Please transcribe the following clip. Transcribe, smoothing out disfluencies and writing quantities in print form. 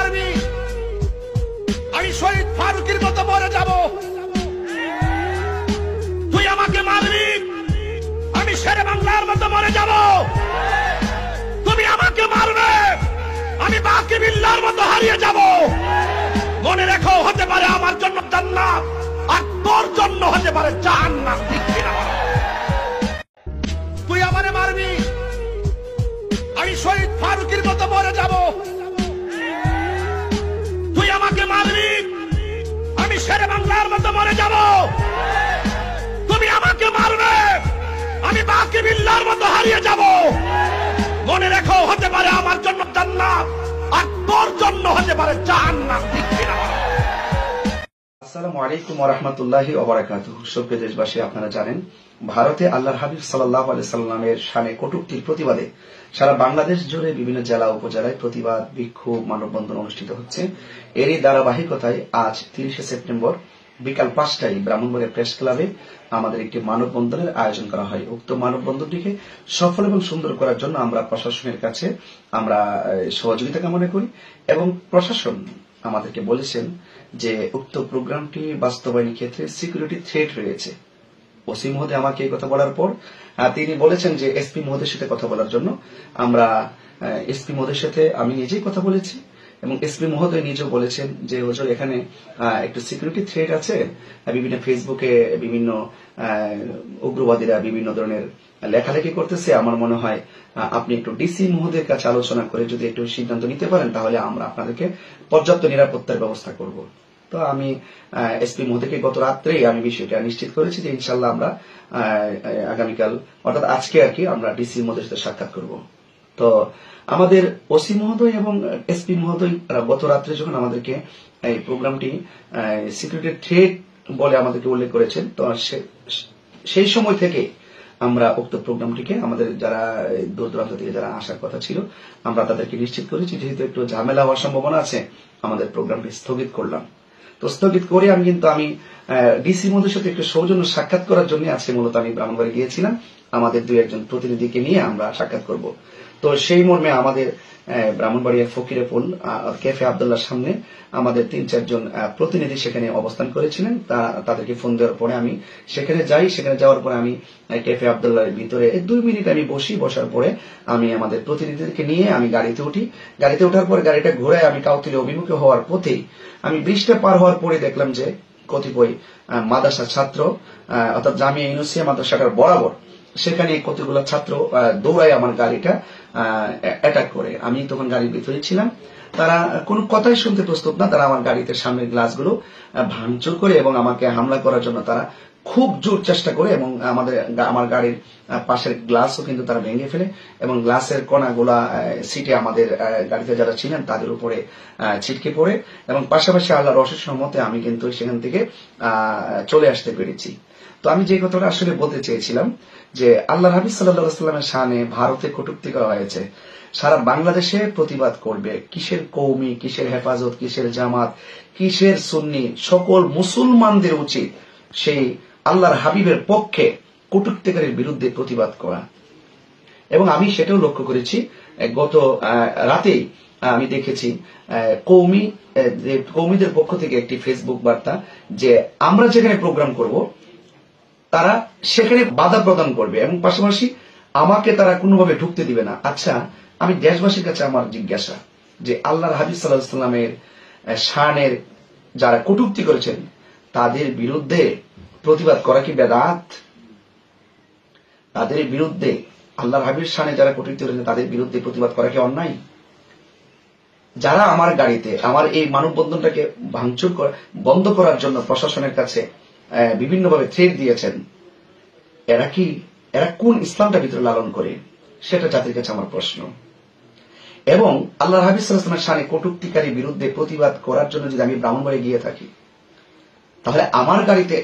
মারবি আমি শহীদ ফারুকের মতো মরে যাব। তুই আমাকে মারবি আমি শেরে বাংলার মতো মরে যাব। তুমি আমাকে মারবে আমি বাকি বিল্লার মতো হারিয়ে যাব। মনে রেখো, হতে পারে আমার জন্য জান্নাত আর তোর জন্য হতে পারে জাহান্নাম। ঠিক কিনা বলো? তুই আমারে মারবি আমি শহীদ ফারুকের মতো মরে যাব। তুই আমাকে মারবি আমি শেরে বাংলার মতো মরে যাব। তুমি আমাকে মারবে আমি বাকি বিল্লার মতো হারিয়ে যাব। মনে রেখো, হতে পারে আমার জন্য জান্নাত আর তোর জন্য হতে পারে জাহান্নাম। ঠিক কিনা বলো? আসসালামু আলাইকুম ওয়া রাহমাতুল্লাহি ওয়া বারাকাতুহু। সুপ্রিয় দেশবাসী, আপনারা জানেন ভারতে আল্লাহর হাবিব সাল্লাল্লাহু আলাইহি সাল্লামের শানে কটূক্তির প্রতিবাদে সারা বাংলাদেশ জুড়ে বিভিন্ন জেলা উপজেলায় প্রতিবাদ, বিক্ষোভ, মানববন্ধন অনুষ্ঠিত হচ্ছে। এরই ধারাবাহিকতায় আজ 30শে সেপ্টেম্বর বিকাল 5টায় ব্রাহ্মণবাড়িয়া প্রেস ক্লাবে আমাদের একটি মানববন্ধনের আয়োজন করা হয়। উক্ত মানববন্ধনটিকে সফল এবং সুন্দর করার জন্য আমরা প্রশাসনের কাছে আমরা সহযোগিতা কামনা করি এবং প্রশাসন আমাদেরকে বলেছেন যে উক্ত প্রোগ্রামটি বাস্তবায়নের ক্ষেত্রে সিকিউরিটি থ্রেট রয়েছে। ওসি মহোদয় আমাকে এই কথা বলার পর তিনি বলেছেন যে এসপি মহোদয়ের সাথে কথা বলার জন্য। আমরা এসপি মহোদয়ের সাথে আমি নিজেই কথা বলেছি এবং এসপি মহোদয় নিজেও বলেছেন যে হুজুর এখানে একটু সিকিউরিটি থ্রেট আছে। বিভিন্ন ফেসবুকে বিভিন্ন উগ্রবাদীরা বিভিন্ন ধরনের লেখালেখি করতেছে। আমার মনে হয় আপনি একটু ডিসি মহোদয়ের কাছে আলোচনা করে যদি একটু সিদ্ধান্ত নিতে পারেন তাহলে আমরা আপনাদেরকে পর্যাপ্ত নিরাপত্তার ব্যবস্থা করব। তো আমি এসপি মহোদয়কে গত রাত্রেই আমি বিষয়টা নিশ্চিত করেছি যে ইনশাল্লাহ আমরা আগামীকাল অর্থাৎ আজকে আর কি আমরা ডিসি মহোদয়ের সাথে সাক্ষাৎ করব। তো আমাদের ওসি মহোদয় এবং এসপি মহোদয় গত রাত্রে যখন আমাদেরকে এই প্রোগ্রামটি সিকিউরিটি থ্রেট বলে আমাদেরকে উল্লেখ করেছেন, তো সেই সময় থেকে আমরা উক্ত প্রোগ্রামটিকে আমাদের যারা দূর দূরান্ত থেকে যারা আসার কথা ছিল আমরা তাদেরকে নিশ্চিত করেছি। যেহেতু একটু ঝামেলা হওয়ার সম্ভাবনা আছে আমাদের প্রোগ্রামটি স্থগিত করলাম। তো স্থগিত করে আমি ডিসি মহোদয়ের সাথে একটু সৌজন্য সাক্ষাৎ করার জন্য আজকে মূলত আমি ব্রাহ্মণবাড়ি গিয়েছিলাম। আমাদের দুই একজন প্রতিনিধিকে নিয়ে আমরা সাক্ষাৎ করব। তো সেই মর্মে আমাদের ব্রাহ্মণবাড়িয়ার ফকিরে ফুল ক্যাফে আব্দুল্লাহর সামনে আমাদের 3-4 জন প্রতিনিধি সেখানে অবস্থান করেছিলেন। তাদেরকে ফোন দেওয়ার পরে আমি সেখানে যাই। সেখানে যাওয়ার পরে আমি ক্যাফে আব্দুল্লাহর ভিতরে 2 মিনিট আমি বসার পরে আমি আমাদের প্রতিনিধিদেরকে নিয়ে আমি গাড়িতে উঠি। গাড়িতে ওঠার পরে গাড়িটা ঘুরে আমি কাউতুলি অভিমুখে হওয়ার পথেই আমি ব্রিজটা পার হওয়ার পরে দেখলাম যে কতিপয় মাদ্রাসা ছাত্র অর্থাৎ জামিয়া ইউনুসিয়া মাদ্রাসাটার বরাবর সেখানে কতগুলো ছাত্র দৌড়ায় আমার গাড়িটা অ্যাটাক করে। আমি তখন গাড়ির ভিতরে ছিলাম। তারা কোনো কথাই শুনতে প্রস্তুত না। তারা আমার গাড়িতে সামনের গ্লাসগুলো ভাঙচুর করে এবং আমাকে হামলা করার জন্য তারা খুব জোর চেষ্টা করে এবং আমার গাড়ির পাশের গ্লাসও কিন্তু তারা ভেঙে ফেলে এবং গ্লাসের কণাগুলা সিটে আমাদের গাড়িতে যারা ছিলেন তাদের উপরে ছিটকে পড়ে এবং পাশাপাশি আল্লাহর অশেষ রহমতে আমি কিন্তু সেখান থেকে চলে আসতে পেরেছি। তো আমি যে কথাটা আসলে বলতে চেয়েছিলাম যে আল্লাহর হাবিব সাল্লাল্লাহু আলাইহি ওয়াসাল্লামের শানে ভারতে কটূক্তি করা হয়েছে, সারা বাংলাদেশে প্রতিবাদ করবে। কিসের কওমি, কিসের হেফাজত, কিসের জামাত, কিসের সুন্নি, সকল মুসলমানদের উচিত সেই আল্লাহর হাবিবের পক্ষে কটূক্তিকারীর বিরুদ্ধে প্রতিবাদ করা। এবং আমি সেটাও লক্ষ্য করেছি গত রাতেই আমি দেখেছি কওমিদের পক্ষ থেকে একটি ফেসবুক বার্তা যে আমরা যেখানে প্রোগ্রাম করব তারা সেখানে বাধা প্রদান করবে এবং পাশাপাশি আমাকে তারা কোনোভাবে ঢুকতে দিবে না। আচ্ছা, আমি দেশবাসীর কাছে আমার জিজ্ঞাসা যে আল্লাহর হাবিব সাল্লাল্লাহু আলাইহি ওয়াসাল্লামের শানের যারা কটূক্তি করেছেন তাদের বিরুদ্ধে প্রতিবাদ করা কি বেদাত? তাদের বিরুদ্ধে আল্লাহর হাবিবের শানে যারা কটূক্তি করেছেন তাদের বিরুদ্ধে প্রতিবাদ করা কি অন্যায়? যারা আমার গাড়িতে আমার এই মানববন্ধনটাকে ভাঙচুর বন্ধ করার জন্য প্রশাসনের কাছে বিভিন্নভাবে থ্রেট দিয়েছেন, এরা কোন ইসলামটা ভিতরে লালন করে? সেটা জাতির কাছে আমার প্রশ্ন। এবং আল্লাহর হাবিব সাল্লাল্লাহু আলাইহি ওয়াসাল্লামের শানে কটূক্তিকারী বিরুদ্ধে প্রতিবাদ করার জন্য যদি আমি ব্রাহ্মণবাড়ি গিয়ে থাকি তাহলে আমার গাড়িতে